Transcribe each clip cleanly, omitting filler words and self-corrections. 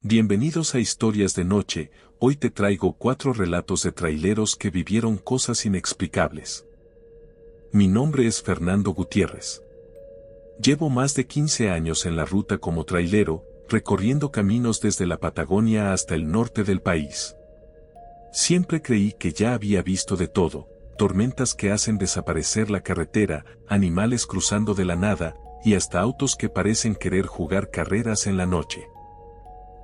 Bienvenidos a Historias de Noche. Hoy te traigo 4 relatos de traileros que vivieron cosas inexplicables. Mi nombre es Fernando Gutiérrez. Llevo más de 15 años en la ruta como trailero, recorriendo caminos desde la Patagonia hasta el norte del país. Siempre creí que ya había visto de todo: tormentas que hacen desaparecer la carretera, animales cruzando de la nada, y hasta autos que parecen querer jugar carreras en la noche.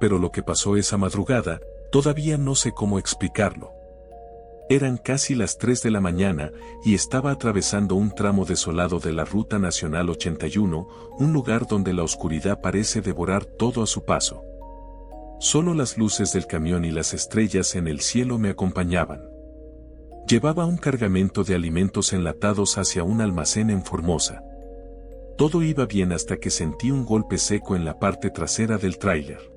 Pero lo que pasó esa madrugada, todavía no sé cómo explicarlo. Eran casi las 3 de la mañana y estaba atravesando un tramo desolado de la Ruta Nacional 81, un lugar donde la oscuridad parece devorar todo a su paso. Solo las luces del camión y las estrellas en el cielo me acompañaban. Llevaba un cargamento de alimentos enlatados hacia un almacén en Formosa. Todo iba bien hasta que sentí un golpe seco en la parte trasera del tráiler.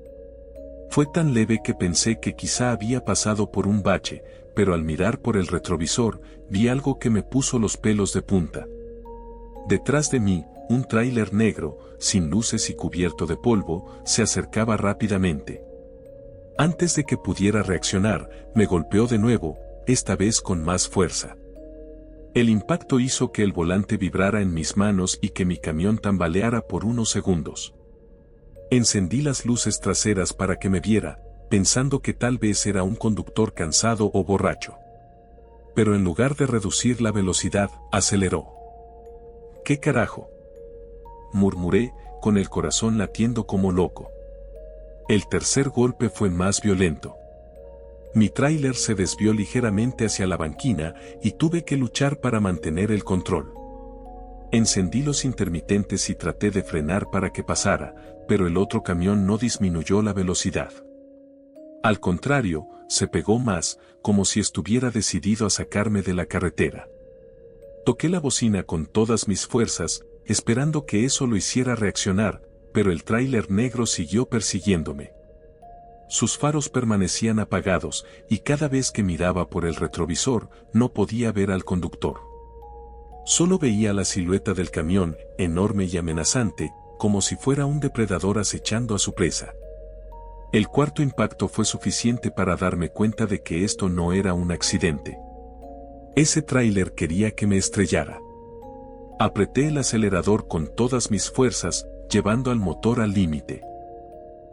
Fue tan leve que pensé que quizá había pasado por un bache, pero al mirar por el retrovisor, vi algo que me puso los pelos de punta. Detrás de mí, un tráiler negro, sin luces y cubierto de polvo, se acercaba rápidamente. Antes de que pudiera reaccionar, me golpeó de nuevo, esta vez con más fuerza. El impacto hizo que el volante vibrara en mis manos y que mi camión tambaleara por unos segundos. Encendí las luces traseras para que me viera, pensando que tal vez era un conductor cansado o borracho. Pero en lugar de reducir la velocidad, aceleró. ¿Qué carajo?, murmuré, con el corazón latiendo como loco. El tercer golpe fue más violento. Mi tráiler se desvió ligeramente hacia la banquina y tuve que luchar para mantener el control. Encendí los intermitentes y traté de frenar para que pasara, pero el otro camión no disminuyó la velocidad. Al contrario, se pegó más, como si estuviera decidido a sacarme de la carretera. Toqué la bocina con todas mis fuerzas, esperando que eso lo hiciera reaccionar, pero el tráiler negro siguió persiguiéndome. Sus faros permanecían apagados, y cada vez que miraba por el retrovisor, no podía ver al conductor. Solo veía la silueta del camión, enorme y amenazante, como si fuera un depredador acechando a su presa. El cuarto impacto fue suficiente para darme cuenta de que esto no era un accidente. Ese tráiler quería que me estrellara. Apreté el acelerador con todas mis fuerzas, llevando al motor al límite.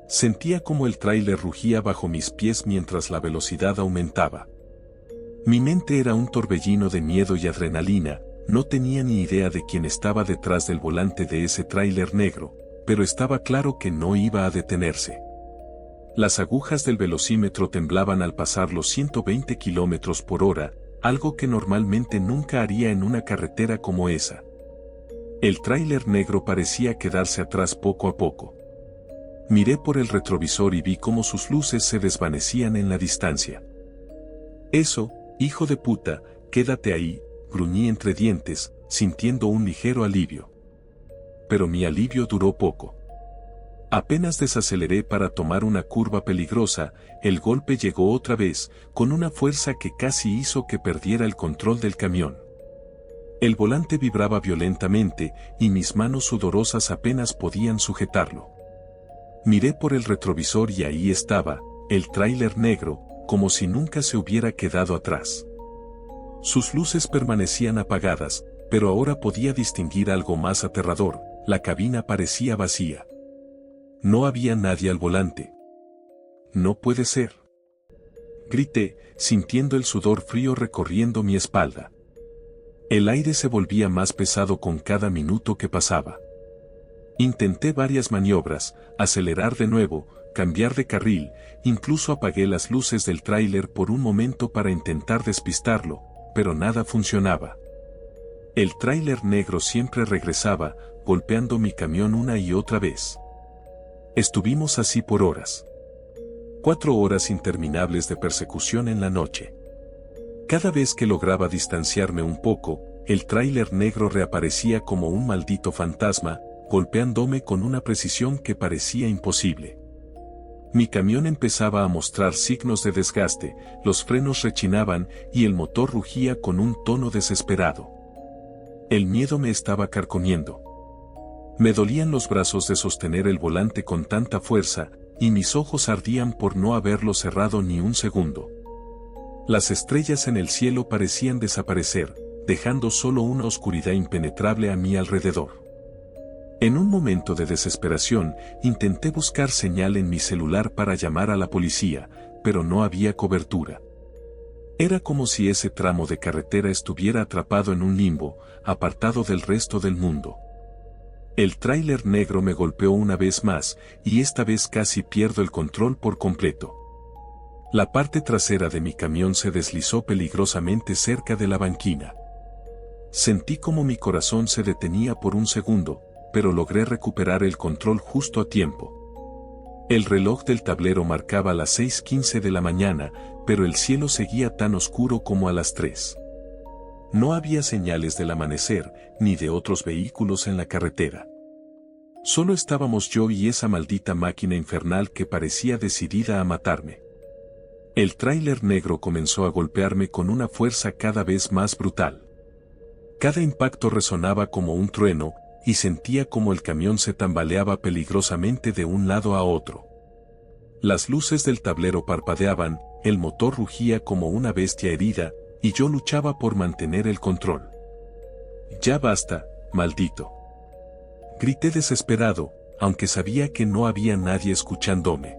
Sentía como el tráiler rugía bajo mis pies mientras la velocidad aumentaba. Mi mente era un torbellino de miedo y adrenalina. No tenía ni idea de quién estaba detrás del volante de ese tráiler negro, pero estaba claro que no iba a detenerse. Las agujas del velocímetro temblaban al pasar los 120 kilómetros por hora, algo que normalmente nunca haría en una carretera como esa. El tráiler negro parecía quedarse atrás poco a poco. Miré por el retrovisor y vi cómo sus luces se desvanecían en la distancia. «Eso, hijo de puta, quédate ahí», gruñí entre dientes, sintiendo un ligero alivio. Pero mi alivio duró poco. Apenas desaceleré para tomar una curva peligrosa, el golpe llegó otra vez, con una fuerza que casi hizo que perdiera el control del camión. El volante vibraba violentamente, y mis manos sudorosas apenas podían sujetarlo. Miré por el retrovisor y ahí estaba, el tráiler negro, como si nunca se hubiera quedado atrás. Sus luces permanecían apagadas, pero ahora podía distinguir algo más aterrador: la cabina parecía vacía. No había nadie al volante. «No puede ser», grité, sintiendo el sudor frío recorriendo mi espalda. El aire se volvía más pesado con cada minuto que pasaba. Intenté varias maniobras: acelerar de nuevo, cambiar de carril, incluso apagué las luces del tráiler por un momento para intentar despistarlo, pero nada funcionaba. El tráiler negro siempre regresaba, golpeando mi camión una y otra vez. Estuvimos así por horas. 4 horas interminables de persecución en la noche. Cada vez que lograba distanciarme un poco, el tráiler negro reaparecía como un maldito fantasma, golpeándome con una precisión que parecía imposible. Mi camión empezaba a mostrar signos de desgaste, los frenos rechinaban y el motor rugía con un tono desesperado. El miedo me estaba carcomiendo. Me dolían los brazos de sostener el volante con tanta fuerza, y mis ojos ardían por no haberlo cerrado ni un segundo. Las estrellas en el cielo parecían desaparecer, dejando solo una oscuridad impenetrable a mi alrededor. En un momento de desesperación, intenté buscar señal en mi celular para llamar a la policía, pero no había cobertura. Era como si ese tramo de carretera estuviera atrapado en un limbo, apartado del resto del mundo. El tráiler negro me golpeó una vez más, y esta vez casi pierdo el control por completo. La parte trasera de mi camión se deslizó peligrosamente cerca de la banquina. Sentí como mi corazón se detenía por un segundo, pero logré recuperar el control justo a tiempo. El reloj del tablero marcaba las 6:15 de la mañana, pero el cielo seguía tan oscuro como a las 3. No había señales del amanecer, ni de otros vehículos en la carretera. Solo estábamos yo y esa maldita máquina infernal que parecía decidida a matarme. El tráiler negro comenzó a golpearme con una fuerza cada vez más brutal. Cada impacto resonaba como un trueno, y sentía como el camión se tambaleaba peligrosamente de un lado a otro. Las luces del tablero parpadeaban, el motor rugía como una bestia herida, y yo luchaba por mantener el control. «Ya basta, maldito», grité desesperado, aunque sabía que no había nadie escuchándome.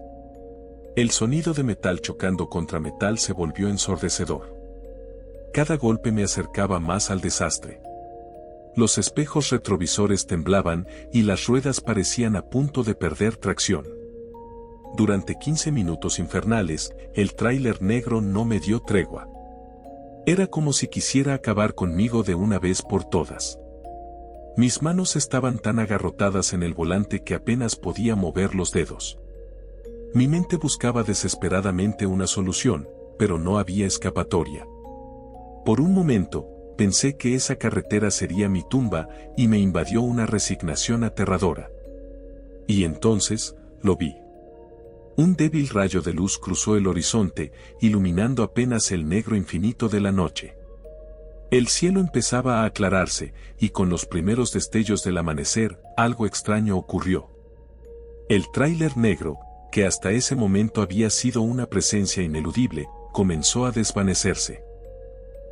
El sonido de metal chocando contra metal se volvió ensordecedor. Cada golpe me acercaba más al desastre. Los espejos retrovisores temblaban y las ruedas parecían a punto de perder tracción. Durante 15 minutos infernales, el tráiler negro no me dio tregua. Era como si quisiera acabar conmigo de una vez por todas. Mis manos estaban tan agarrotadas en el volante que apenas podía mover los dedos. Mi mente buscaba desesperadamente una solución, pero no había escapatoria. Por un momento, pensé que esa carretera sería mi tumba y me invadió una resignación aterradora. Y entonces, lo vi. Un débil rayo de luz cruzó el horizonte, iluminando apenas el negro infinito de la noche. El cielo empezaba a aclararse, y con los primeros destellos del amanecer, algo extraño ocurrió. El tráiler negro, que hasta ese momento había sido una presencia ineludible, comenzó a desvanecerse.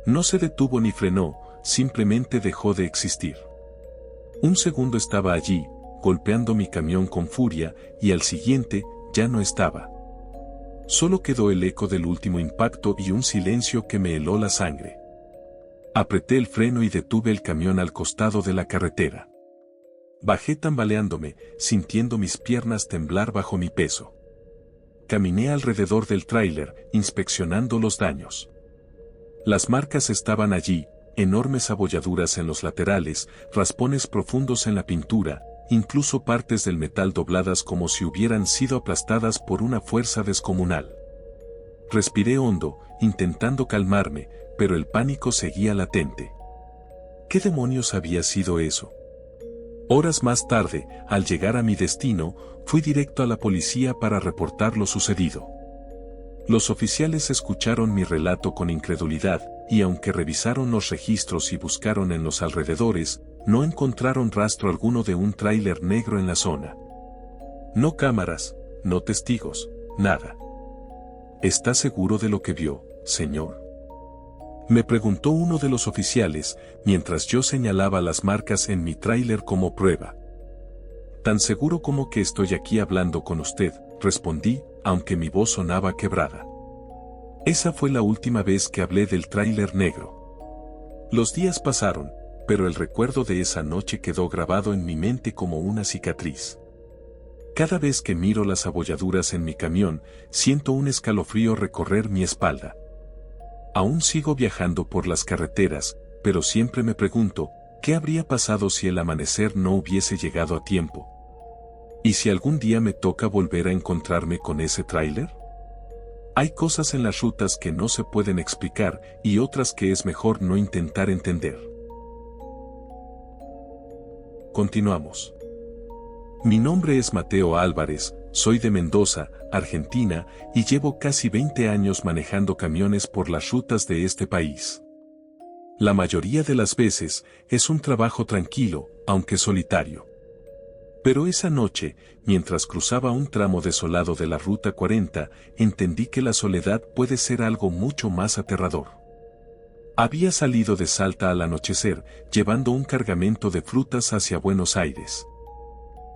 No se detuvo ni frenó, simplemente dejó de existir. Un segundo estaba allí, golpeando mi camión con furia, y al siguiente, ya no estaba. Solo quedó el eco del último impacto y un silencio que me heló la sangre. Apreté el freno y detuve el camión al costado de la carretera. Bajé tambaleándome, sintiendo mis piernas temblar bajo mi peso. Caminé alrededor del tráiler, inspeccionando los daños. Las marcas estaban allí, enormes abolladuras en los laterales, raspones profundos en la pintura, incluso partes del metal dobladas como si hubieran sido aplastadas por una fuerza descomunal. Respiré hondo, intentando calmarme, pero el pánico seguía latente. ¿Qué demonios había sido eso? Horas más tarde, al llegar a mi destino, fui directo a la policía para reportar lo sucedido. Los oficiales escucharon mi relato con incredulidad, y aunque revisaron los registros y buscaron en los alrededores, no encontraron rastro alguno de un tráiler negro en la zona. No cámaras, no testigos, nada. ¿Está seguro de lo que vio, señor?, me preguntó uno de los oficiales, mientras yo señalaba las marcas en mi tráiler como prueba. Tan seguro como que estoy aquí hablando con usted, respondí, aunque mi voz sonaba quebrada. Esa fue la última vez que hablé del tráiler negro. Los días pasaron, pero el recuerdo de esa noche quedó grabado en mi mente como una cicatriz. Cada vez que miro las abolladuras en mi camión, siento un escalofrío recorrer mi espalda. Aún sigo viajando por las carreteras, pero siempre me pregunto, ¿qué habría pasado si el amanecer no hubiese llegado a tiempo? ¿Y si algún día me toca volver a encontrarme con ese tráiler? Hay cosas en las rutas que no se pueden explicar y otras que es mejor no intentar entender. Continuamos. Mi nombre es Mateo Álvarez, soy de Mendoza, Argentina, y llevo casi 20 años manejando camiones por las rutas de este país. La mayoría de las veces es un trabajo tranquilo, aunque solitario. Pero esa noche, mientras cruzaba un tramo desolado de la Ruta 40, entendí que la soledad puede ser algo mucho más aterrador. Había salido de Salta al anochecer, llevando un cargamento de frutas hacia Buenos Aires.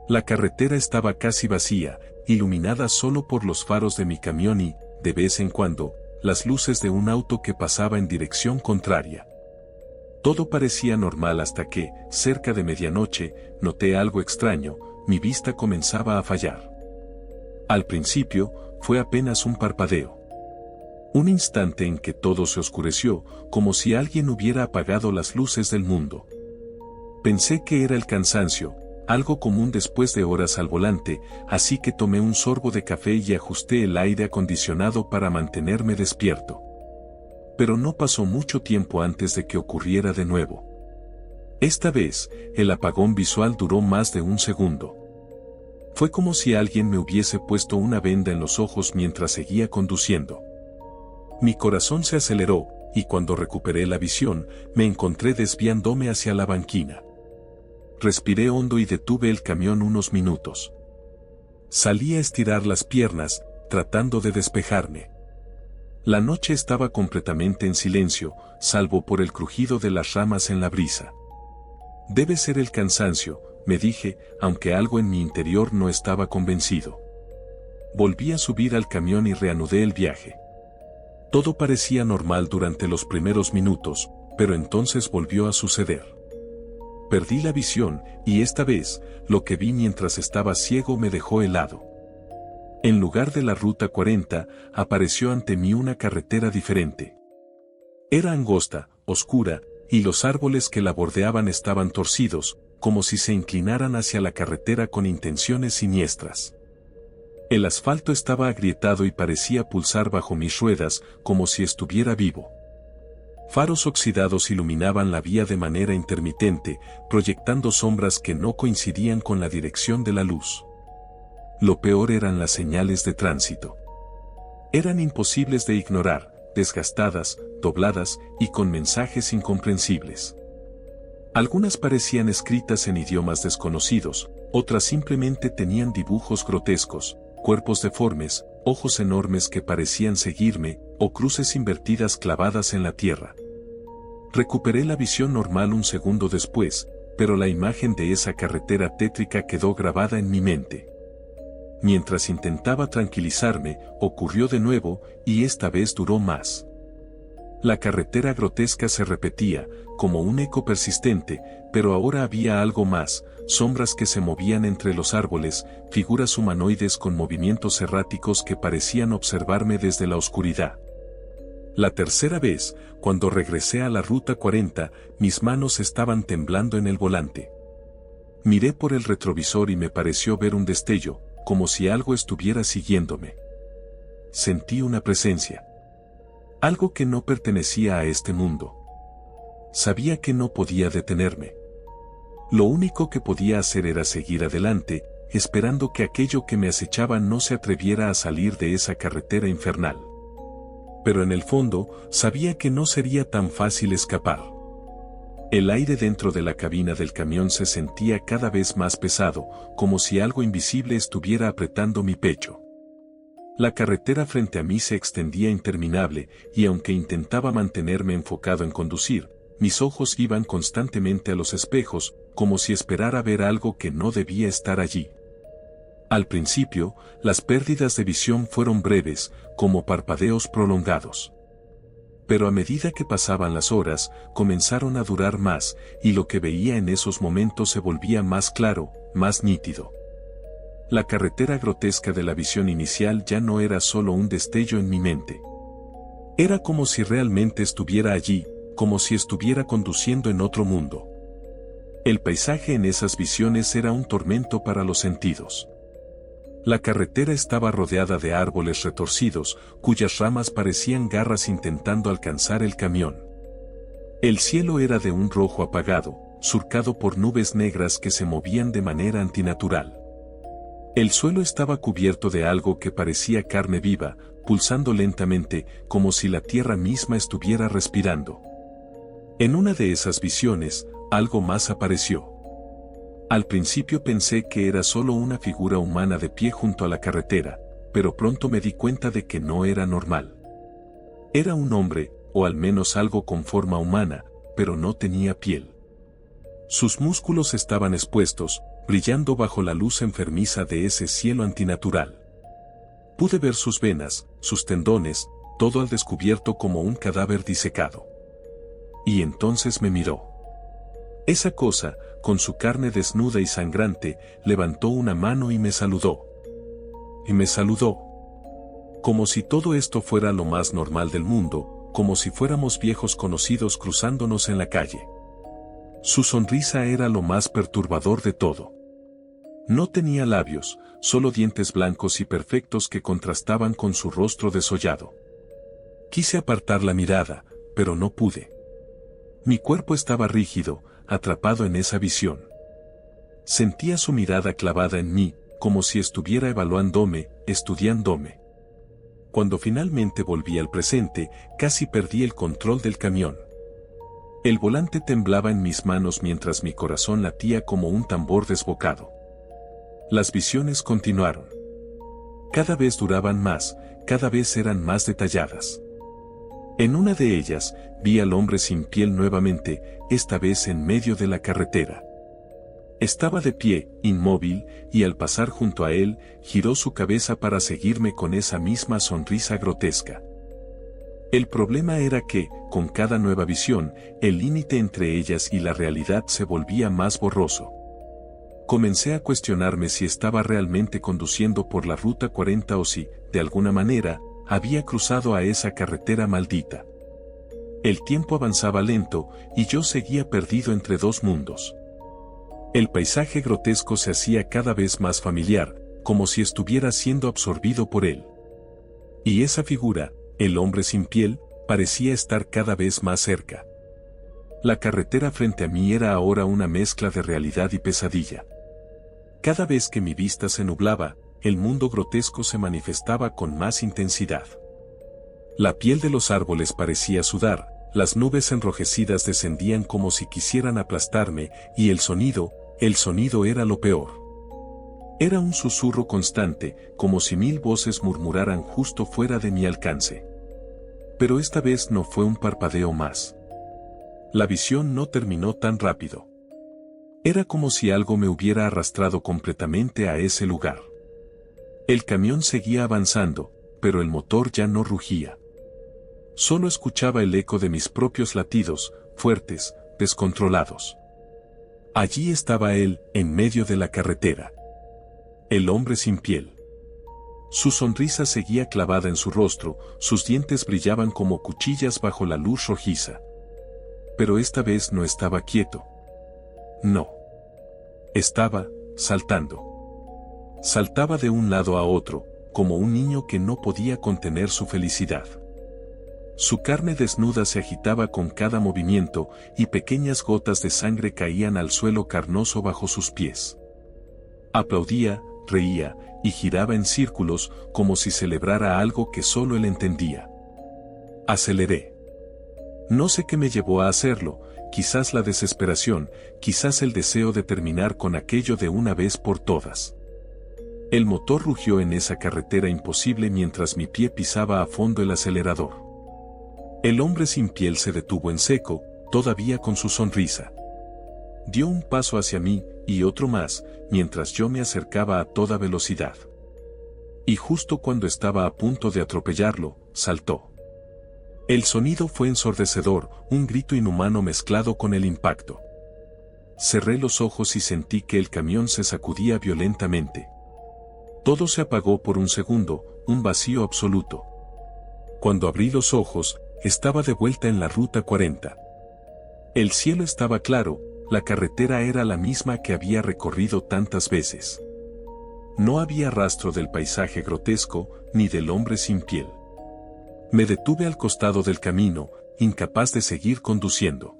La carretera estaba casi vacía, iluminada solo por los faros de mi camión y, de vez en cuando, las luces de un auto que pasaba en dirección contraria. Todo parecía normal hasta que, cerca de medianoche, noté algo extraño, mi vista comenzaba a fallar. Al principio, fue apenas un parpadeo. Un instante en que todo se oscureció, como si alguien hubiera apagado las luces del mundo. Pensé que era el cansancio, algo común después de horas al volante, así que tomé un sorbo de café y ajusté el aire acondicionado para mantenerme despierto. Pero no pasó mucho tiempo antes de que ocurriera de nuevo. Esta vez, el apagón visual duró más de un segundo. Fue como si alguien me hubiese puesto una venda en los ojos mientras seguía conduciendo. Mi corazón se aceleró, y cuando recuperé la visión, me encontré desviándome hacia la banquina. Respiré hondo y detuve el camión unos minutos. Salí a estirar las piernas, tratando de despejarme. La noche estaba completamente en silencio, salvo por el crujido de las ramas en la brisa. Debe ser el cansancio, me dije, aunque algo en mi interior no estaba convencido. Volví a subir al camión y reanudé el viaje. Todo parecía normal durante los primeros minutos, pero entonces volvió a suceder. Perdí la visión, y esta vez, lo que vi mientras estaba ciego me dejó helado. En lugar de la Ruta 40, apareció ante mí una carretera diferente. Era angosta, oscura, y los árboles que la bordeaban estaban torcidos, como si se inclinaran hacia la carretera con intenciones siniestras. El asfalto estaba agrietado y parecía pulsar bajo mis ruedas, como si estuviera vivo. Faros oxidados iluminaban la vía de manera intermitente, proyectando sombras que no coincidían con la dirección de la luz. Lo peor eran las señales de tránsito. Eran imposibles de ignorar, desgastadas, dobladas y con mensajes incomprensibles. Algunas parecían escritas en idiomas desconocidos, otras simplemente tenían dibujos grotescos, cuerpos deformes, ojos enormes que parecían seguirme, o cruces invertidas clavadas en la tierra. Recuperé la visión normal un segundo después, pero la imagen de esa carretera tétrica quedó grabada en mi mente. Mientras intentaba tranquilizarme, ocurrió de nuevo, y esta vez duró más. La carretera grotesca se repetía, como un eco persistente, pero ahora había algo más, sombras que se movían entre los árboles, figuras humanoides con movimientos erráticos que parecían observarme desde la oscuridad. La tercera vez, cuando regresé a la Ruta 40, mis manos estaban temblando en el volante. Miré por el retrovisor y me pareció ver un destello, como si algo estuviera siguiéndome. Sentí una presencia. Algo que no pertenecía a este mundo. Sabía que no podía detenerme. Lo único que podía hacer era seguir adelante, esperando que aquello que me acechaba no se atreviera a salir de esa carretera infernal. Pero en el fondo, sabía que no sería tan fácil escapar. El aire dentro de la cabina del camión se sentía cada vez más pesado, como si algo invisible estuviera apretando mi pecho. La carretera frente a mí se extendía interminable, y aunque intentaba mantenerme enfocado en conducir, mis ojos iban constantemente a los espejos, como si esperara ver algo que no debía estar allí. Al principio, las pérdidas de visión fueron breves, como parpadeos prolongados. Pero a medida que pasaban las horas, comenzaron a durar más, y lo que veía en esos momentos se volvía más claro, más nítido. La carretera grotesca de la visión inicial ya no era solo un destello en mi mente. Era como si realmente estuviera allí, como si estuviera conduciendo en otro mundo. El paisaje en esas visiones era un tormento para los sentidos. La carretera estaba rodeada de árboles retorcidos, cuyas ramas parecían garras intentando alcanzar el camión. El cielo era de un rojo apagado, surcado por nubes negras que se movían de manera antinatural. El suelo estaba cubierto de algo que parecía carne viva, pulsando lentamente, como si la tierra misma estuviera respirando. En una de esas visiones, algo más apareció. Al principio pensé que era solo una figura humana de pie junto a la carretera, pero pronto me di cuenta de que no era normal. Era un hombre, o al menos algo con forma humana, pero no tenía piel. Sus músculos estaban expuestos, brillando bajo la luz enfermiza de ese cielo antinatural. Pude ver sus venas, sus tendones, todo al descubierto como un cadáver disecado. Y entonces me miró. Esa cosa, con su carne desnuda y sangrante, levantó una mano y me saludó. Y me saludó. Como si todo esto fuera lo más normal del mundo, como si fuéramos viejos conocidos cruzándonos en la calle. Su sonrisa era lo más perturbador de todo. No tenía labios, solo dientes blancos y perfectos que contrastaban con su rostro desollado. Quise apartar la mirada, pero no pude. Mi cuerpo estaba rígido, atrapado en esa visión. Sentía su mirada clavada en mí, como si estuviera evaluándome, estudiándome. Cuando finalmente volví al presente, casi perdí el control del camión. El volante temblaba en mis manos mientras mi corazón latía como un tambor desbocado. Las visiones continuaron. Cada vez duraban más, cada vez eran más detalladas. En una de ellas, vi al hombre sin piel nuevamente, esta vez en medio de la carretera. Estaba de pie, inmóvil, y al pasar junto a él, giró su cabeza para seguirme con esa misma sonrisa grotesca. El problema era que, con cada nueva visión, el límite entre ellas y la realidad se volvía más borroso. Comencé a cuestionarme si estaba realmente conduciendo por la Ruta 40 o si, de alguna manera, había cruzado a esa carretera maldita. El tiempo avanzaba lento, y yo seguía perdido entre dos mundos. El paisaje grotesco se hacía cada vez más familiar, como si estuviera siendo absorbido por él. Y esa figura, el hombre sin piel, parecía estar cada vez más cerca. La carretera frente a mí era ahora una mezcla de realidad y pesadilla. Cada vez que mi vista se nublaba, el mundo grotesco se manifestaba con más intensidad. La piel de los árboles parecía sudar, las nubes enrojecidas descendían como si quisieran aplastarme, y el sonido era lo peor. Era un susurro constante, como si 1000 voces murmuraran justo fuera de mi alcance. Pero esta vez no fue un parpadeo más. La visión no terminó tan rápido. Era como si algo me hubiera arrastrado completamente a ese lugar. El camión seguía avanzando, pero el motor ya no rugía. Solo escuchaba el eco de mis propios latidos, fuertes, descontrolados. Allí estaba él, en medio de la carretera. El hombre sin piel. Su sonrisa seguía clavada en su rostro, sus dientes brillaban como cuchillas bajo la luz rojiza. Pero esta vez no estaba quieto. No. Estaba saltando. Saltaba de un lado a otro, como un niño que no podía contener su felicidad. Su carne desnuda se agitaba con cada movimiento, y pequeñas gotas de sangre caían al suelo carnoso bajo sus pies. Aplaudía, reía, y giraba en círculos, como si celebrara algo que solo él entendía. Aceleré. No sé qué me llevó a hacerlo, quizás la desesperación, quizás el deseo de terminar con aquello de una vez por todas. El motor rugió en esa carretera imposible mientras mi pie pisaba a fondo el acelerador. El hombre sin piel se detuvo en seco, todavía con su sonrisa. Dio un paso hacia mí, y otro más, mientras yo me acercaba a toda velocidad. Y justo cuando estaba a punto de atropellarlo, saltó. El sonido fue ensordecedor, un grito inhumano mezclado con el impacto. Cerré los ojos y sentí que el camión se sacudía violentamente. Todo se apagó por un segundo, un vacío absoluto. Cuando abrí los ojos, estaba de vuelta en la Ruta 40. El cielo estaba claro, la carretera era la misma que había recorrido tantas veces. No había rastro del paisaje grotesco, ni del hombre sin piel. Me detuve al costado del camino, incapaz de seguir conduciendo.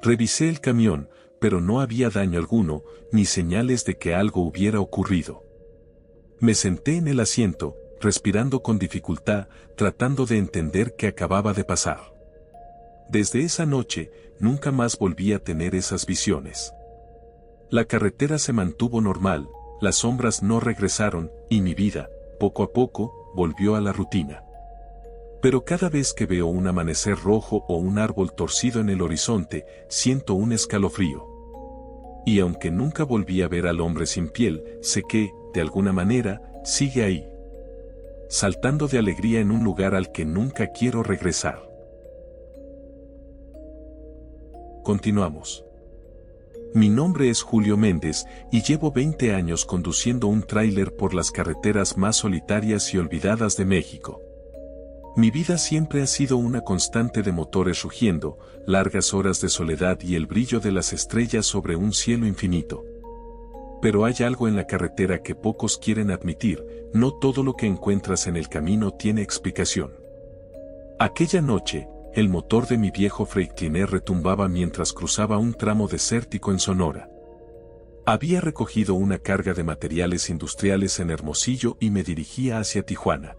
Revisé el camión, pero no había daño alguno, ni señales de que algo hubiera ocurrido. Me senté en el asiento, respirando con dificultad, tratando de entender qué acababa de pasar. Desde esa noche, nunca más volví a tener esas visiones. La carretera se mantuvo normal, las sombras no regresaron, y mi vida, poco a poco, volvió a la rutina. Pero cada vez que veo un amanecer rojo o un árbol torcido en el horizonte, siento un escalofrío. Y aunque nunca volví a ver al hombre sin piel, sé que, de alguna manera, sigue ahí, saltando de alegría en un lugar al que nunca quiero regresar. Continuamos. Mi nombre es Julio Méndez y llevo 20 años conduciendo un tráiler por las carreteras más solitarias y olvidadas de México. Mi vida siempre ha sido una constante de motores rugiendo, largas horas de soledad y el brillo de las estrellas sobre un cielo infinito. Pero hay algo en la carretera que pocos quieren admitir: no todo lo que encuentras en el camino tiene explicación. Aquella noche, el motor de mi viejo Freightliner retumbaba mientras cruzaba un tramo desértico en Sonora. Había recogido una carga de materiales industriales en Hermosillo y me dirigía hacia Tijuana.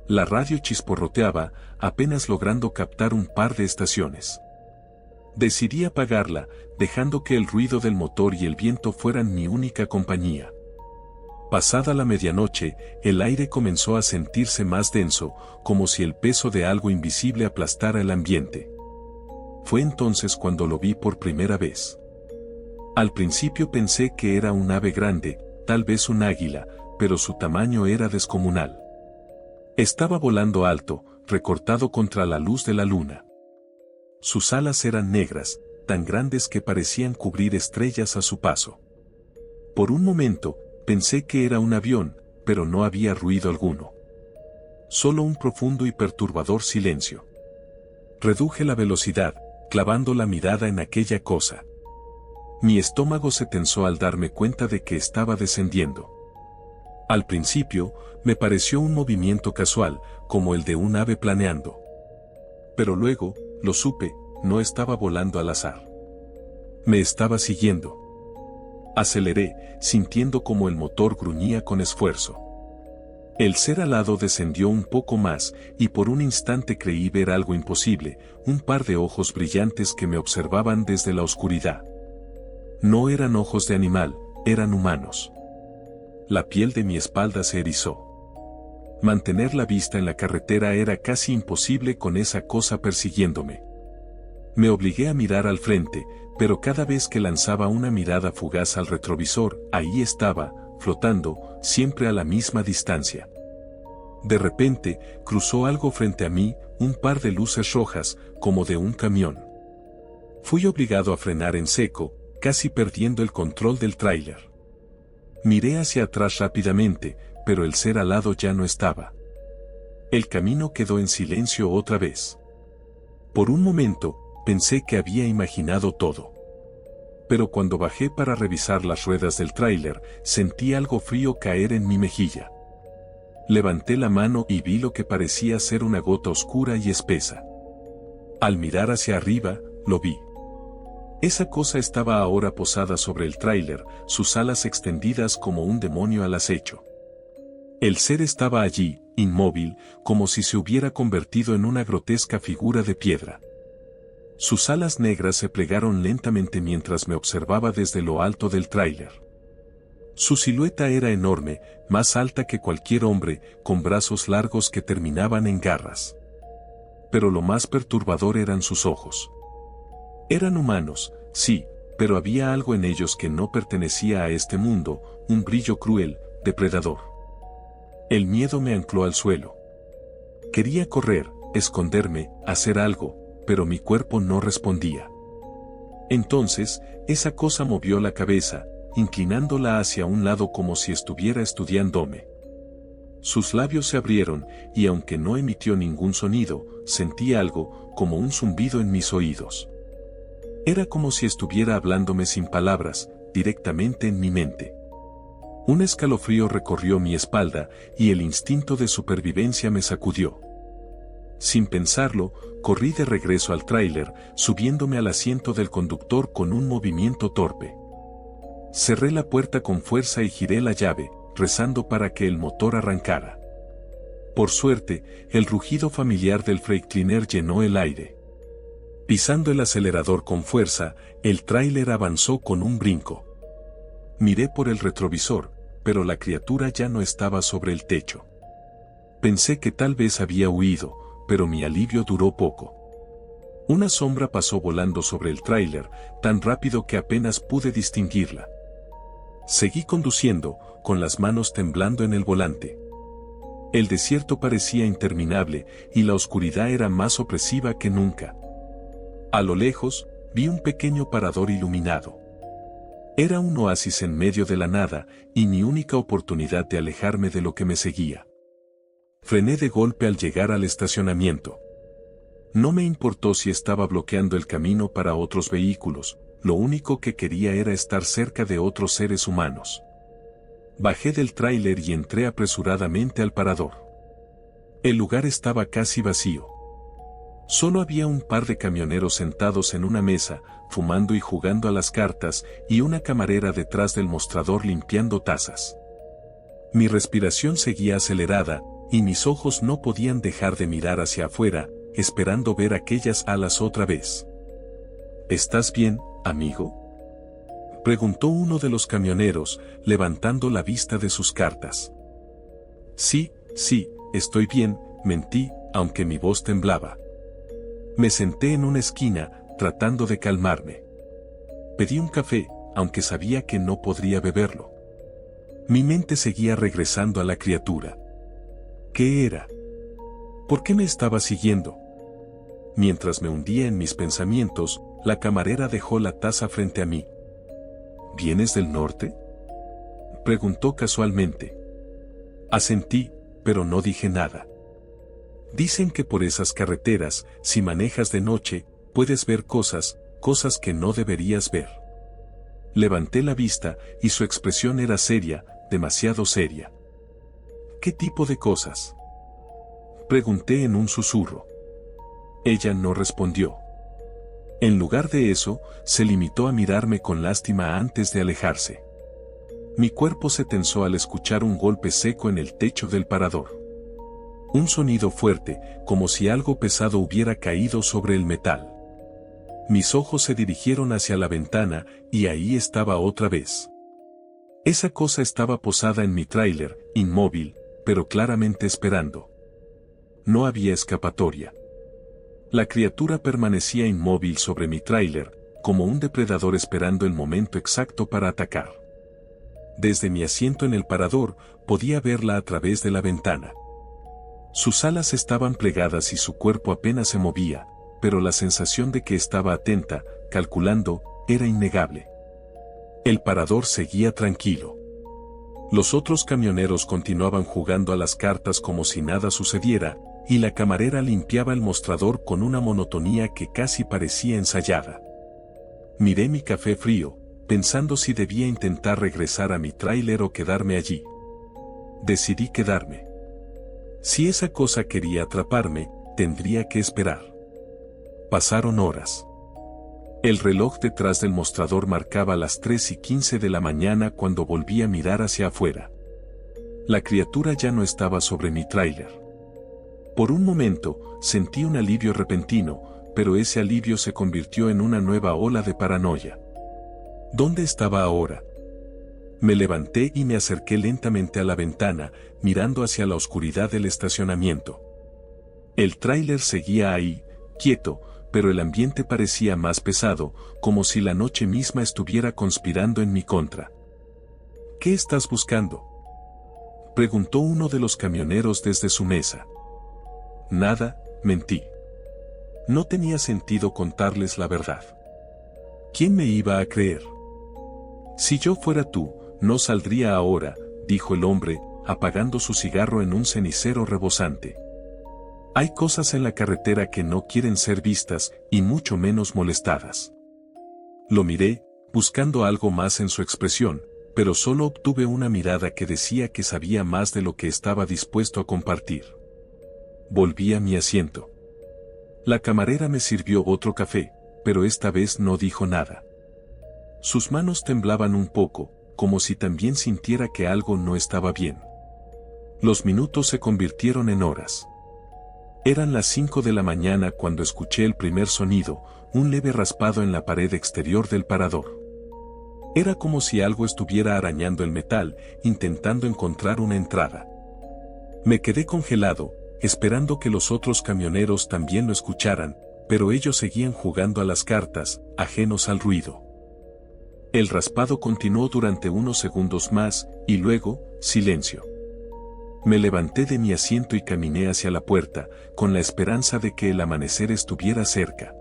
La radio chisporroteaba, apenas logrando captar un par de estaciones. Decidí apagarla, dejando que el ruido del motor y el viento fueran mi única compañía. Pasada la medianoche, el aire comenzó a sentirse más denso, como si el peso de algo invisible aplastara el ambiente. Fue entonces cuando lo vi por primera vez. Al principio pensé que era un ave grande, tal vez un águila, pero su tamaño era descomunal. Estaba volando alto, recortado contra la luz de la luna. Sus alas eran negras, tan grandes que parecían cubrir estrellas a su paso. Por un momento, pensé que era un avión, pero no había ruido alguno. Solo un profundo y perturbador silencio. Reduje la velocidad, clavando la mirada en aquella cosa. Mi estómago se tensó al darme cuenta de que estaba descendiendo. Al principio, me pareció un movimiento casual, como el de un ave planeando. Pero luego, lo supe, no estaba volando al azar. Me estaba siguiendo. Aceleré, sintiendo como el motor gruñía con esfuerzo. El ser alado descendió un poco más, y por un instante creí ver algo imposible, un par de ojos brillantes que me observaban desde la oscuridad. No eran ojos de animal, eran humanos. La piel de mi espalda se erizó. Mantener la vista en la carretera era casi imposible con esa cosa persiguiéndome. Me obligué a mirar al frente, pero cada vez que lanzaba una mirada fugaz al retrovisor, ahí estaba, flotando, siempre a la misma distancia. De repente, cruzó algo frente a mí, un par de luces rojas, como de un camión. Fui obligado a frenar en seco, casi perdiendo el control del tráiler. Miré hacia atrás rápidamente, pero el ser alado ya no estaba. El camino quedó en silencio otra vez. Por un momento, pensé que había imaginado todo. Pero cuando bajé para revisar las ruedas del tráiler, sentí algo frío caer en mi mejilla. Levanté la mano y vi lo que parecía ser una gota oscura y espesa. Al mirar hacia arriba, lo vi. Esa cosa estaba ahora posada sobre el tráiler, sus alas extendidas como un demonio al acecho. El ser estaba allí, inmóvil, como si se hubiera convertido en una grotesca figura de piedra. Sus alas negras se plegaron lentamente mientras me observaba desde lo alto del tráiler. Su silueta era enorme, más alta que cualquier hombre, con brazos largos que terminaban en garras. Pero lo más perturbador eran sus ojos. Eran humanos, sí, pero había algo en ellos que no pertenecía a este mundo, un brillo cruel, depredador. El miedo me ancló al suelo. Quería correr, esconderme, hacer algo, pero mi cuerpo no respondía. Entonces, esa cosa movió la cabeza, inclinándola hacia un lado como si estuviera estudiándome. Sus labios se abrieron, y aunque no emitió ningún sonido, sentí algo, como un zumbido en mis oídos. Era como si estuviera hablándome sin palabras, directamente en mi mente. Un escalofrío recorrió mi espalda, y el instinto de supervivencia me sacudió. Sin pensarlo, corrí de regreso al tráiler, subiéndome al asiento del conductor con un movimiento torpe. Cerré la puerta con fuerza y giré la llave, rezando para que el motor arrancara. Por suerte, el rugido familiar del Freightliner llenó el aire. Pisando el acelerador con fuerza, el tráiler avanzó con un brinco. Miré por el retrovisor, pero la criatura ya no estaba sobre el techo. Pensé que tal vez había huido, pero mi alivio duró poco. Una sombra pasó volando sobre el tráiler, tan rápido que apenas pude distinguirla. Seguí conduciendo, con las manos temblando en el volante. El desierto parecía interminable, y la oscuridad era más opresiva que nunca. A lo lejos, vi un pequeño parador iluminado. Era un oasis en medio de la nada, y mi única oportunidad de alejarme de lo que me seguía. Frené de golpe al llegar al estacionamiento. No me importó si estaba bloqueando el camino para otros vehículos, lo único que quería era estar cerca de otros seres humanos. Bajé del tráiler y entré apresuradamente al parador. El lugar estaba casi vacío. Solo había un par de camioneros sentados en una mesa, fumando y jugando a las cartas, y una camarera detrás del mostrador limpiando tazas. Mi respiración seguía acelerada, y mis ojos no podían dejar de mirar hacia afuera, esperando ver aquellas alas otra vez. ¿Estás bien, amigo?, preguntó uno de los camioneros, levantando la vista de sus cartas. Sí, estoy bien, mentí, aunque mi voz temblaba. Me senté en una esquina, tratando de calmarme. Pedí un café, aunque sabía que no podría beberlo. Mi mente seguía regresando a la criatura. ¿Qué era? ¿Por qué me estaba siguiendo? Mientras me hundía en mis pensamientos, la camarera dejó la taza frente a mí. ¿Vienes del norte?, preguntó casualmente. Asentí, pero no dije nada. Dicen que por esas carreteras, si manejas de noche, puedes ver cosas que no deberías ver. Levanté la vista, y su expresión era seria, demasiado seria. ¿Qué tipo de cosas?, pregunté en un susurro. Ella no respondió. En lugar de eso, se limitó a mirarme con lástima antes de alejarse. Mi cuerpo se tensó al escuchar un golpe seco en el techo del parador. Un sonido fuerte, como si algo pesado hubiera caído sobre el metal. Mis ojos se dirigieron hacia la ventana, y ahí estaba otra vez. Esa cosa estaba posada en mi tráiler, inmóvil, pero claramente esperando. No había escapatoria. La criatura permanecía inmóvil sobre mi tráiler, como un depredador esperando el momento exacto para atacar. Desde mi asiento en el parador, podía verla a través de la ventana. Sus alas estaban plegadas y su cuerpo apenas se movía, pero la sensación de que estaba atenta, calculando, era innegable. El parador seguía tranquilo. Los otros camioneros continuaban jugando a las cartas como si nada sucediera, y la camarera limpiaba el mostrador con una monotonía que casi parecía ensayada. Miré mi café frío, pensando si debía intentar regresar a mi tráiler o quedarme allí. Decidí quedarme. Si esa cosa quería atraparme, tendría que esperar. Pasaron horas. El reloj detrás del mostrador marcaba las 3:15 de la mañana cuando volví a mirar hacia afuera. La criatura ya no estaba sobre mi tráiler. Por un momento, sentí un alivio repentino, pero ese alivio se convirtió en una nueva ola de paranoia. ¿Dónde estaba ahora? Me levanté y me acerqué lentamente a la ventana, mirando hacia la oscuridad del estacionamiento. El tráiler seguía ahí, quieto, pero el ambiente parecía más pesado, como si la noche misma estuviera conspirando en mi contra. ¿Qué estás buscando?, preguntó uno de los camioneros desde su mesa. Nada, mentí. No tenía sentido contarles la verdad. ¿Quién me iba a creer? Si yo fuera tú, no saldría ahora, dijo el hombre, apagando su cigarro en un cenicero rebosante. Hay cosas en la carretera que no quieren ser vistas, y mucho menos molestadas. Lo miré, buscando algo más en su expresión, pero solo obtuve una mirada que decía que sabía más de lo que estaba dispuesto a compartir. Volví a mi asiento. La camarera me sirvió otro café, pero esta vez no dijo nada. Sus manos temblaban un poco, como si también sintiera que algo no estaba bien. Los minutos se convirtieron en horas. Eran las 5 de la mañana cuando escuché el primer sonido, un leve raspado en la pared exterior del parador. Era como si algo estuviera arañando el metal, intentando encontrar una entrada. Me quedé congelado, esperando que los otros camioneros también lo escucharan, pero ellos seguían jugando a las cartas, ajenos al ruido. El raspado continuó durante unos segundos más, y luego, silencio. Me levanté de mi asiento y caminé hacia la puerta, con la esperanza de que el amanecer estuviera cerca.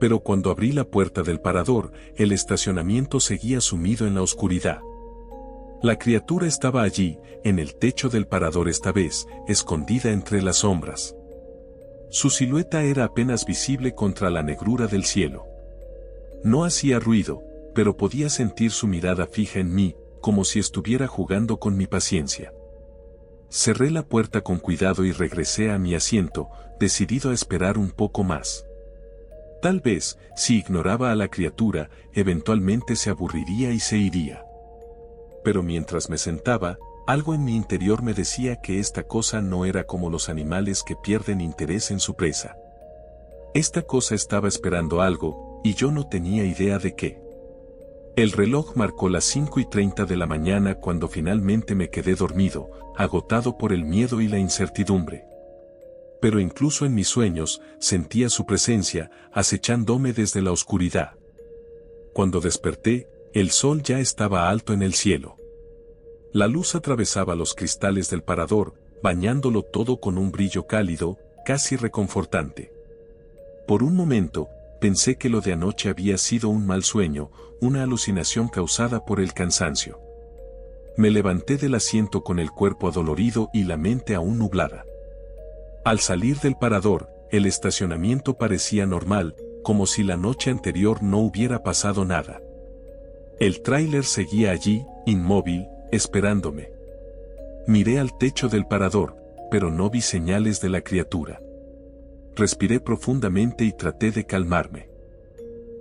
Pero cuando abrí la puerta del parador, el estacionamiento seguía sumido en la oscuridad. La criatura estaba allí, en el techo del parador esta vez, escondida entre las sombras. Su silueta era apenas visible contra la negrura del cielo. No hacía ruido, pero podía sentir su mirada fija en mí, como si estuviera jugando con mi paciencia. Cerré la puerta con cuidado y regresé a mi asiento, decidido a esperar un poco más. Tal vez, si ignoraba a la criatura, eventualmente se aburriría y se iría. Pero mientras me sentaba, algo en mi interior me decía que esta cosa no era como los animales que pierden interés en su presa. Esta cosa estaba esperando algo, y yo no tenía idea de qué. El reloj marcó las 5:30 de la mañana cuando finalmente me quedé dormido, agotado por el miedo y la incertidumbre. Pero incluso en mis sueños, sentía su presencia, acechándome desde la oscuridad. Cuando desperté, el sol ya estaba alto en el cielo. La luz atravesaba los cristales del parador, bañándolo todo con un brillo cálido, casi reconfortante. Por un momento, pensé que lo de anoche había sido un mal sueño, una alucinación causada por el cansancio. Me levanté del asiento con el cuerpo adolorido y la mente aún nublada. Al salir del parador, el estacionamiento parecía normal, como si la noche anterior no hubiera pasado nada. El tráiler seguía allí, inmóvil, esperándome. Miré al techo del parador, pero no vi señales de la criatura. Respiré profundamente y traté de calmarme.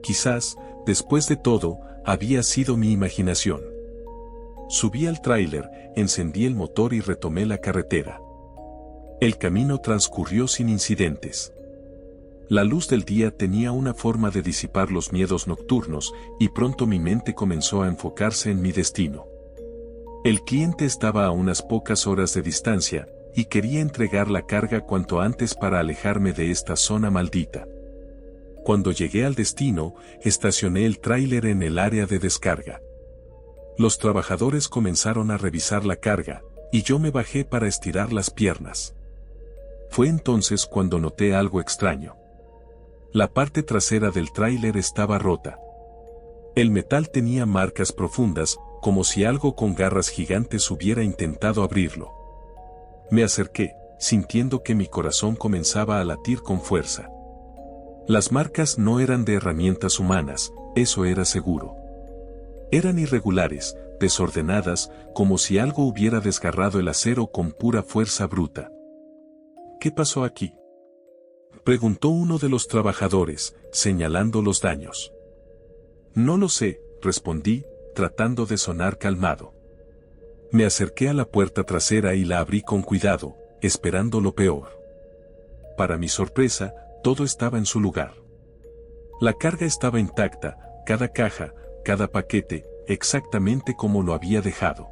Quizás, después de todo, había sido mi imaginación. Subí al tráiler, encendí el motor y retomé la carretera. El camino transcurrió sin incidentes. La luz del día tenía una forma de disipar los miedos nocturnos, y pronto mi mente comenzó a enfocarse en mi destino. El cliente estaba a unas pocas horas de distancia, y quería entregar la carga cuanto antes para alejarme de esta zona maldita. Cuando llegué al destino, estacioné el tráiler en el área de descarga. Los trabajadores comenzaron a revisar la carga, y yo me bajé para estirar las piernas. Fue entonces cuando noté algo extraño. La parte trasera del tráiler estaba rota. El metal tenía marcas profundas, como si algo con garras gigantes hubiera intentado abrirlo. Me acerqué, sintiendo que mi corazón comenzaba a latir con fuerza. Las marcas no eran de herramientas humanas, eso era seguro. Eran irregulares, desordenadas, como si algo hubiera desgarrado el acero con pura fuerza bruta. ¿Qué pasó aquí?, preguntó uno de los trabajadores, señalando los daños. No lo sé, respondí, tratando de sonar calmado. Me acerqué a la puerta trasera y la abrí con cuidado, esperando lo peor. Para mi sorpresa, todo estaba en su lugar. La carga estaba intacta, cada caja, cada paquete, exactamente como lo había dejado.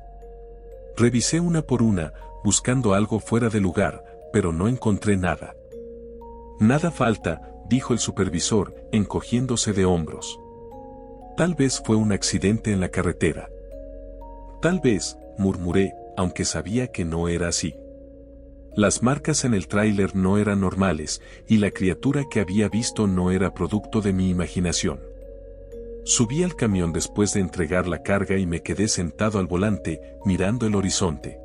Revisé una por una, buscando algo fuera de lugar, pero no encontré nada. Nada falta, dijo el supervisor, encogiéndose de hombros. Tal vez fue un accidente en la carretera. Tal vez, murmuré, aunque sabía que no era así. Las marcas en el tráiler no eran normales, y la criatura que había visto no era producto de mi imaginación. Subí al camión después de entregar la carga y me quedé sentado al volante, mirando el horizonte.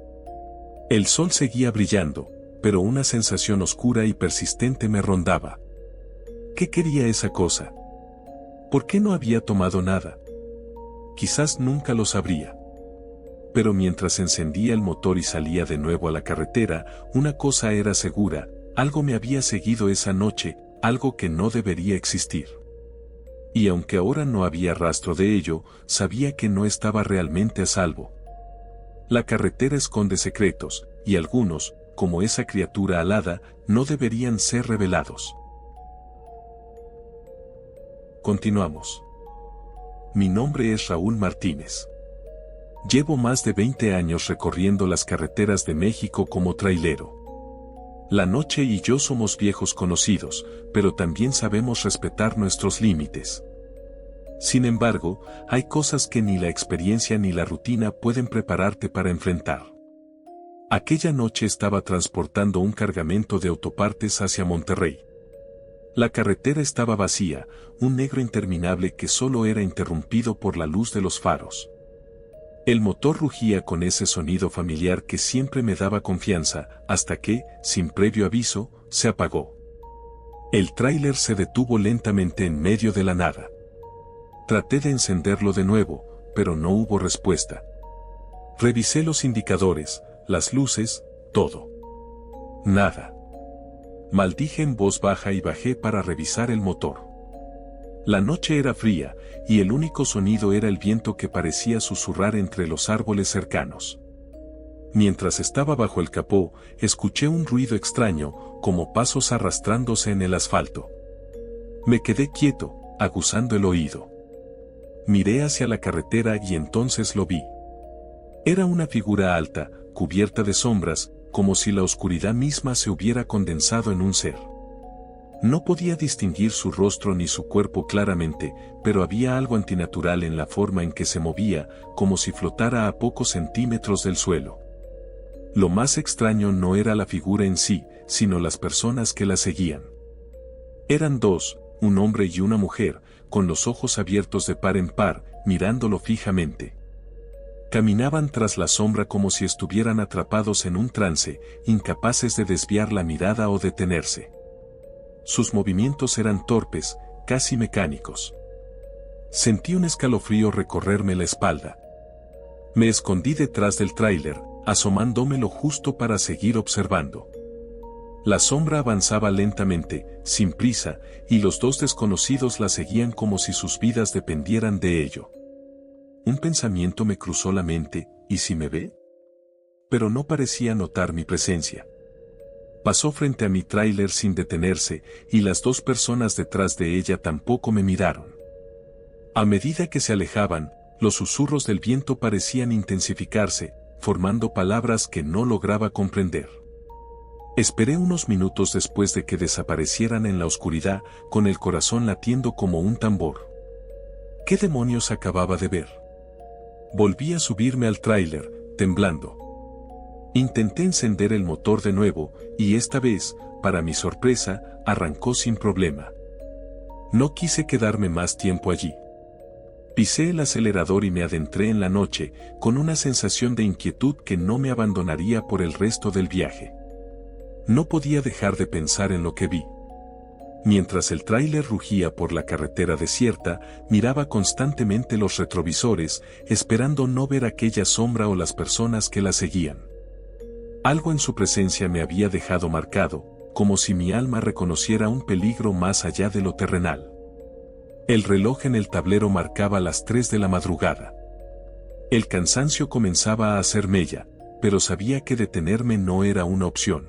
El sol seguía brillando, pero una sensación oscura y persistente me rondaba. ¿Qué quería esa cosa? ¿Por qué no había tomado nada? Quizás nunca lo sabría. Pero mientras encendía el motor y salía de nuevo a la carretera, una cosa era segura, algo me había seguido esa noche, algo que no debería existir. Y aunque ahora no había rastro de ello, sabía que no estaba realmente a salvo. La carretera esconde secretos, y algunos, como esa criatura alada, no deberían ser revelados. Continuamos. mi nombre es Raúl Martínez. Llevo más de 20 años recorriendo las carreteras de México como trailero. La noche y yo somos viejos conocidos, pero también sabemos respetar nuestros límites. Sin embargo, hay cosas que ni la experiencia ni la rutina pueden prepararte para enfrentar. Aquella noche estaba transportando un cargamento de autopartes hacia Monterrey. La carretera estaba vacía, un negro interminable que solo era interrumpido por la luz de los faros. El motor rugía con ese sonido familiar que siempre me daba confianza, hasta que, sin previo aviso, se apagó. El tráiler se detuvo lentamente en medio de la nada. Traté de encenderlo de nuevo, pero no hubo respuesta. Revisé los indicadores, las luces, todo. Nada. Maldije en voz baja y bajé para revisar el motor. La noche era fría, y el único sonido era el viento que parecía susurrar entre los árboles cercanos. Mientras estaba bajo el capó, escuché un ruido extraño, como pasos arrastrándose en el asfalto. Me quedé quieto, aguzando el oído. Miré hacia la carretera y entonces lo vi. Era una figura alta, cubierta de sombras, como si la oscuridad misma se hubiera condensado en un ser. No podía distinguir su rostro ni su cuerpo claramente, pero había algo antinatural en la forma en que se movía, como si flotara a pocos centímetros del suelo. Lo más extraño no era la figura en sí, sino las personas que la seguían. Eran dos, un hombre y una mujer, con los ojos abiertos de par en par, mirándolo fijamente. Caminaban tras la sombra como si estuvieran atrapados en un trance, incapaces de desviar la mirada o detenerse. Sus movimientos eran torpes, casi mecánicos. Sentí un escalofrío recorrerme la espalda. Me escondí detrás del tráiler, asomándome lo justo para seguir observando. La sombra avanzaba lentamente, sin prisa, y los dos desconocidos la seguían como si sus vidas dependieran de ello. Un pensamiento me cruzó la mente, ¿y si me ve? Pero no parecía notar mi presencia. Pasó frente a mi tráiler sin detenerse, y las dos personas detrás de ella tampoco me miraron. A medida que se alejaban, los susurros del viento parecían intensificarse, formando palabras que no lograba comprender. Esperé unos minutos después de que desaparecieran en la oscuridad, con el corazón latiendo como un tambor. ¿Qué demonios acababa de ver? Volví a subirme al tráiler, temblando. Intenté encender el motor de nuevo, y esta vez, para mi sorpresa, arrancó sin problema. No quise quedarme más tiempo allí. Pisé el acelerador y me adentré en la noche, con una sensación de inquietud que no me abandonaría por el resto del viaje. No podía dejar de pensar en lo que vi. Mientras el tráiler rugía por la carretera desierta, miraba constantemente los retrovisores, esperando no ver aquella sombra o las personas que la seguían. Algo en su presencia me había dejado marcado, como si mi alma reconociera un peligro más allá de lo terrenal. El reloj en el tablero marcaba las 3 de la madrugada. El cansancio comenzaba a hacer mella, pero sabía que detenerme no era una opción.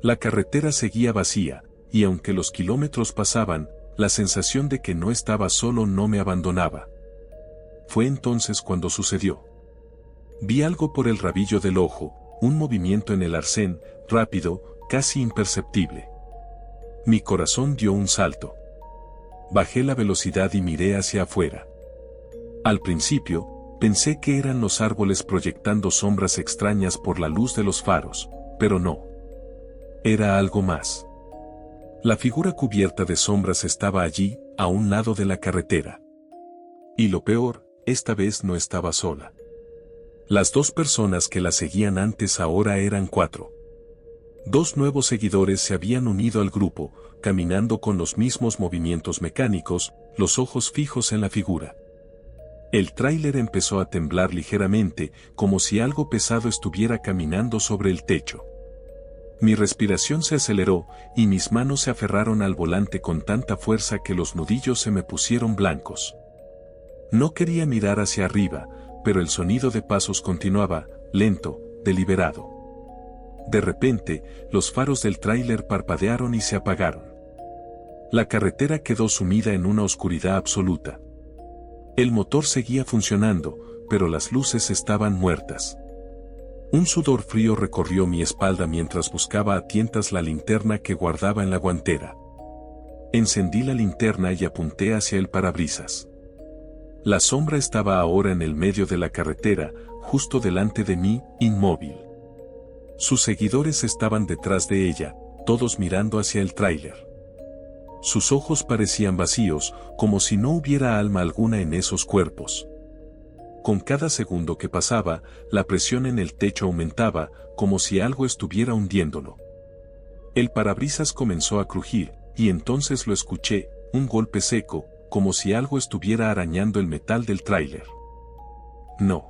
La carretera seguía vacía, y aunque los kilómetros pasaban, la sensación de que no estaba solo no me abandonaba. Fue entonces cuando sucedió. Vi algo por el rabillo del ojo, un movimiento en el arcén, rápido, casi imperceptible. Mi corazón dio un salto. Bajé la velocidad y miré hacia afuera. Al principio, pensé que eran los árboles proyectando sombras extrañas por la luz de los faros, pero no. Era algo más. La figura cubierta de sombras estaba allí, a un lado de la carretera. Y lo peor, esta vez no estaba sola. Las dos personas que la seguían antes ahora eran 4. 2 nuevos seguidores se habían unido al grupo, caminando con los mismos movimientos mecánicos, los ojos fijos en la figura. El tráiler empezó a temblar ligeramente, como si algo pesado estuviera caminando sobre el techo. Mi respiración se aceleró, y mis manos se aferraron al volante con tanta fuerza que los nudillos se me pusieron blancos. No quería mirar hacia arriba, pero el sonido de pasos continuaba, lento, deliberado. De repente, los faros del tráiler parpadearon y se apagaron. La carretera quedó sumida en una oscuridad absoluta. El motor seguía funcionando, pero las luces estaban muertas. Un sudor frío recorrió mi espalda mientras buscaba a tientas la linterna que guardaba en la guantera. Encendí la linterna y apunté hacia el parabrisas. La sombra estaba ahora en el medio de la carretera, justo delante de mí, inmóvil. Sus seguidores estaban detrás de ella, todos mirando hacia el tráiler. Sus ojos parecían vacíos, como si no hubiera alma alguna en esos cuerpos. Con cada segundo que pasaba, la presión en el techo aumentaba, como si algo estuviera hundiéndolo. El parabrisas comenzó a crujir, y entonces lo escuché, un golpe seco, como si algo estuviera arañando el metal del tráiler. No.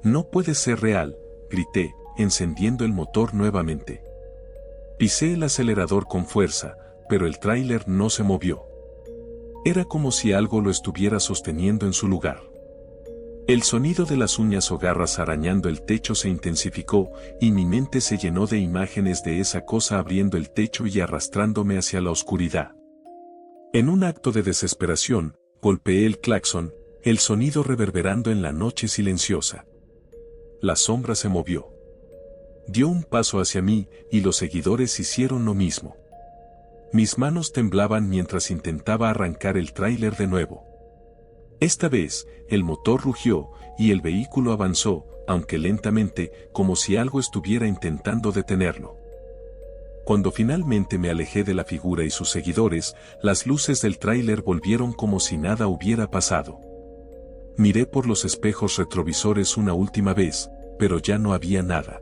No puede ser real, grité, encendiendo el motor nuevamente. Pisé el acelerador con fuerza, pero el tráiler no se movió. Era como si algo lo estuviera sosteniendo en su lugar. El sonido de las uñas o garras arañando el techo se intensificó, y mi mente se llenó de imágenes de esa cosa abriendo el techo y arrastrándome hacia la oscuridad. En un acto de desesperación, golpeé el claxon, el sonido reverberando en la noche silenciosa. La sombra se movió. Dio un paso hacia mí, y los seguidores hicieron lo mismo. Mis manos temblaban mientras intentaba arrancar el tráiler de nuevo. Esta vez, el motor rugió, y el vehículo avanzó, aunque lentamente, como si algo estuviera intentando detenerlo. Cuando finalmente me alejé de la figura y sus seguidores, las luces del tráiler volvieron como si nada hubiera pasado. Miré por los espejos retrovisores una última vez, pero ya no había nada.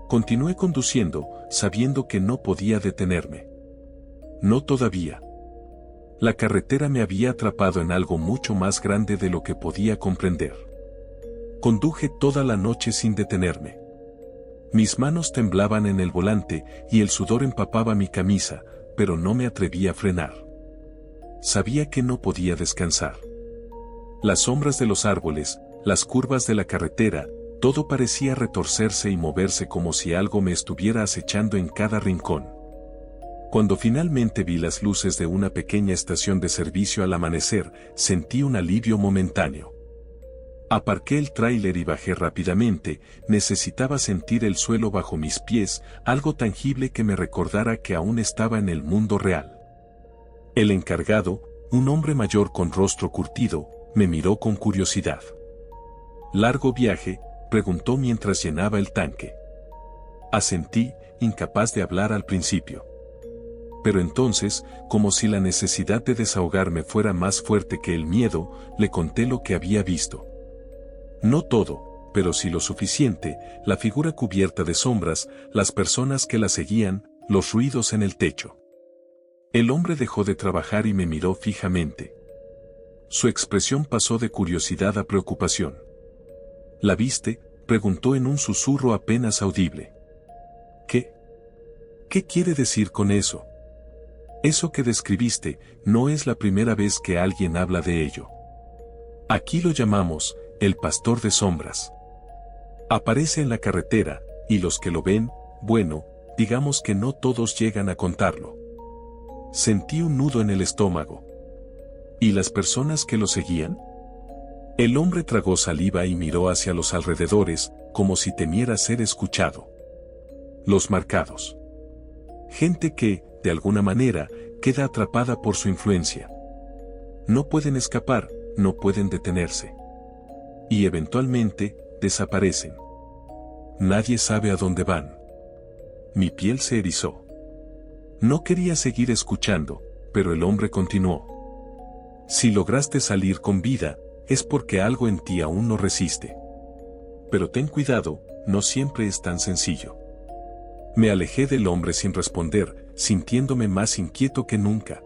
Continué conduciendo, sabiendo que no podía detenerme. No todavía. La carretera me había atrapado en algo mucho más grande de lo que podía comprender. Conduje toda la noche sin detenerme. Mis manos temblaban en el volante y el sudor empapaba mi camisa, pero no me atreví a frenar. Sabía que no podía descansar. Las sombras de los árboles, las curvas de la carretera, todo parecía retorcerse y moverse como si algo me estuviera acechando en cada rincón. Cuando finalmente vi las luces de una pequeña estación de servicio al amanecer, sentí un alivio momentáneo. Aparqué el tráiler y bajé rápidamente, necesitaba sentir el suelo bajo mis pies, algo tangible que me recordara que aún estaba en el mundo real. El encargado, un hombre mayor con rostro curtido, me miró con curiosidad. ¿Largo viaje?, preguntó mientras llenaba el tanque. Asentí, incapaz de hablar al principio. Pero entonces, como si la necesidad de desahogarme fuera más fuerte que el miedo, le conté lo que había visto. No todo, pero sí lo suficiente, la figura cubierta de sombras, las personas que la seguían, los ruidos en el techo. El hombre dejó de trabajar y me miró fijamente. Su expresión pasó de curiosidad a preocupación. ¿La viste?, preguntó en un susurro apenas audible. ¿Qué? ¿Qué quiere decir con eso? Eso que describiste, no es la primera vez que alguien habla de ello. Aquí lo llamamos, el pastor de sombras. Aparece en la carretera, y los que lo ven, bueno, digamos que no todos llegan a contarlo. Sentí un nudo en el estómago. ¿Y las personas que lo seguían? El hombre tragó saliva y miró hacia los alrededores, como si temiera ser escuchado. Los marcados. Gente que, de alguna manera, queda atrapada por su influencia. No pueden escapar, no pueden detenerse. Y eventualmente, desaparecen. Nadie sabe a dónde van. Mi piel se erizó. No quería seguir escuchando, pero el hombre continuó. Si lograste salir con vida, es porque algo en ti aún no resiste. Pero ten cuidado, no siempre es tan sencillo. Me alejé del hombre sin responder, sintiéndome más inquieto que nunca.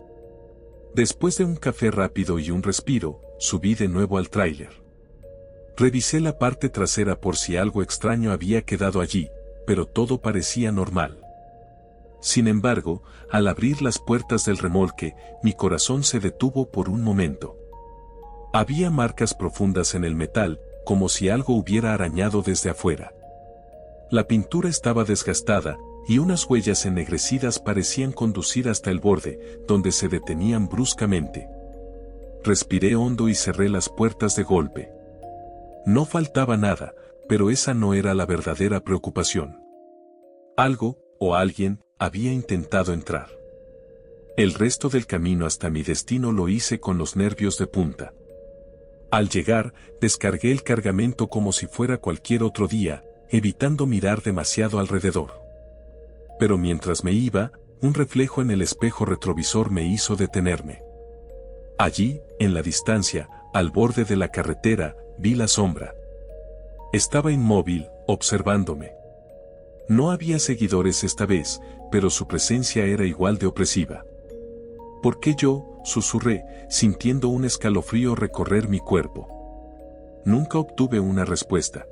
Después de un café rápido y un respiro, subí de nuevo al tráiler. Revisé la parte trasera por si algo extraño había quedado allí, pero todo parecía normal. Sin embargo, al abrir las puertas del remolque, mi corazón se detuvo por un momento. Había marcas profundas en el metal, como si algo hubiera arañado desde afuera. La pintura estaba desgastada, y unas huellas ennegrecidas parecían conducir hasta el borde, donde se detenían bruscamente. Respiré hondo y cerré las puertas de golpe. No faltaba nada, pero esa no era la verdadera preocupación. Algo, o alguien, había intentado entrar. El resto del camino hasta mi destino lo hice con los nervios de punta. Al llegar, descargué el cargamento como si fuera cualquier otro día, evitando mirar demasiado alrededor. Pero mientras me iba, un reflejo en el espejo retrovisor me hizo detenerme. Allí, en la distancia, al borde de la carretera, vi la sombra. Estaba inmóvil, observándome. No había seguidores esta vez, pero su presencia era igual de opresiva. ¿Por qué yo?, susurré, sintiendo un escalofrío recorrer mi cuerpo. Nunca obtuve una respuesta.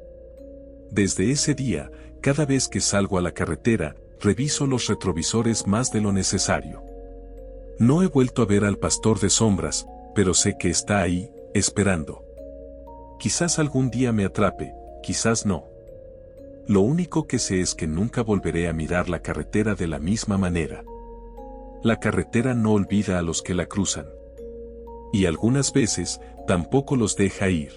Desde ese día, cada vez que salgo a la carretera, reviso los retrovisores más de lo necesario. No he vuelto a ver al pastor de sombras, pero sé que está ahí, esperando. Quizás algún día me atrape, quizás no. Lo único que sé es que nunca volveré a mirar la carretera de la misma manera. La carretera no olvida a los que la cruzan. Y algunas veces, tampoco los deja ir.